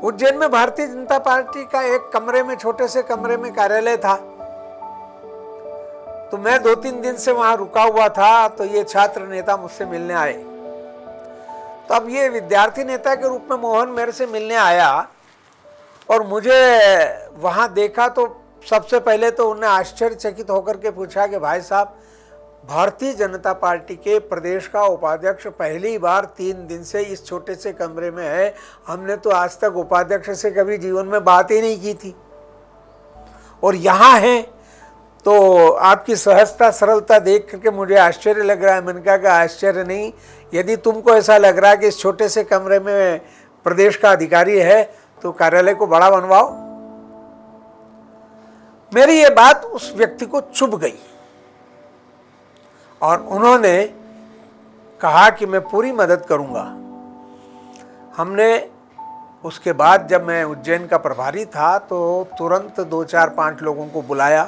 उज्जैन में भारतीय जनता पार्टी का एक कमरे में, छोटे से कमरे में कार्यालय था। तो मैं 2-3 दिन से वहां रुका हुआ था। तो ये छात्र नेता मुझसे मिलने आए। तो अब ये विद्यार्थी नेता के रूप में मोहन मेरे से मिलने आया और मुझे वहां देखा तो सबसे पहले तो उन्हें आश्चर्यचकित होकर के पूछा कि भाई साहब, भारतीय जनता पार्टी के प्रदेश का उपाध्यक्ष पहली बार 3 दिन से इस छोटे से कमरे में है। हमने तो आज तक उपाध्यक्ष से कभी जीवन में बात ही नहीं की थी और यहाँ है। तो आपकी सहजता, सरलता देख करके मुझे आश्चर्य लग रहा है। मैंने कहा कि आश्चर्य नहीं, यदि तुमको ऐसा लग रहा है कि इस छोटे से कमरे में प्रदेश का अधिकारी है तो कार्यालय को बड़ा बनवाओ। मेरी ये बात उस व्यक्ति को चुभ गई और उन्होंने कहा कि मैं पूरी मदद करूंगा। हमने उसके बाद जब मैं उज्जैन का प्रभारी था तो तुरंत 2-4-5 लोगों को बुलाया।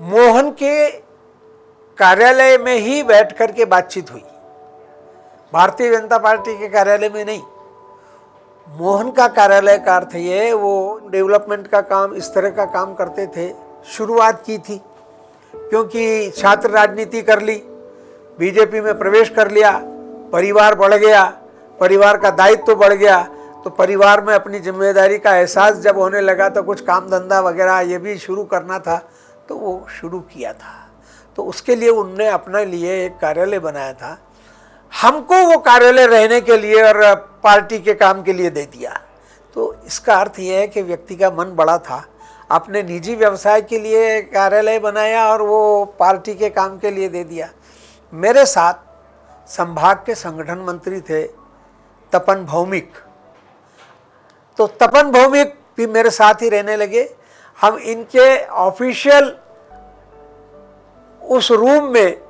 मोहन के कार्यालय में ही बैठ करके बातचीत हुई, भारतीय जनता पार्टी के कार्यालय में नहीं। मोहन का कार्यालय का अर्थ ये, वो डेवलपमेंट का काम, इस तरह का काम करते थे। शुरुआत की थी क्योंकि छात्र राजनीति कर ली, बीजेपी में प्रवेश कर लिया, परिवार बढ़ गया, परिवार का दायित्व तो बढ़ गया। तो परिवार में अपनी जिम्मेदारी का एहसास जब होने लगा तो कुछ काम धंधा वगैरह ये भी शुरू करना था, तो वो शुरू किया था। तो उसके लिए उनने अपने लिए एक कार्यालय बनाया था। हमको वो कार्यालय रहने के लिए और पार्टी के काम के लिए दे दिया। तो इसका अर्थ ये है कि व्यक्ति का मन बड़ा था, अपने निजी व्यवसाय के लिए कार्यालय बनाया और वो पार्टी के काम के लिए दे दिया। मेरे साथ संभाग के संगठन मंत्री थे तपन भौमिक। तो तपन भौमिक भी मेरे साथ ही रहने लगे। हम इनके ऑफिशियल उस रूम में,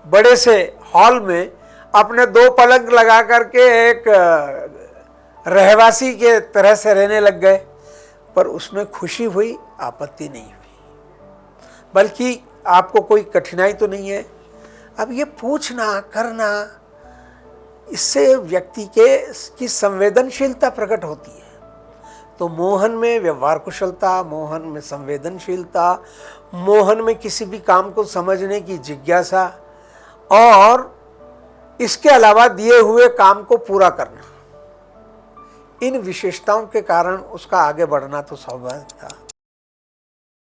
बड़े से हॉल में अपने 2 पलंग लगा करके एक रहवासी के तरह से रहने लग गए। पर उसमें खुशी हुई, आपत्ति नहीं हुई, बल्कि आपको कोई कठिनाई तो नहीं है। अब ये पूछना करना, इससे व्यक्ति की संवेदनशीलता प्रकट होती है। तो मोहन में व्यवहार कुशलता, मोहन में संवेदनशीलता, मोहन में किसी भी काम को समझने की जिज्ञासा और इसके अलावा दिए हुए काम को पूरा करना, इन विशेषताओं के कारण उसका आगे बढ़ना तो स्वाभाविक था।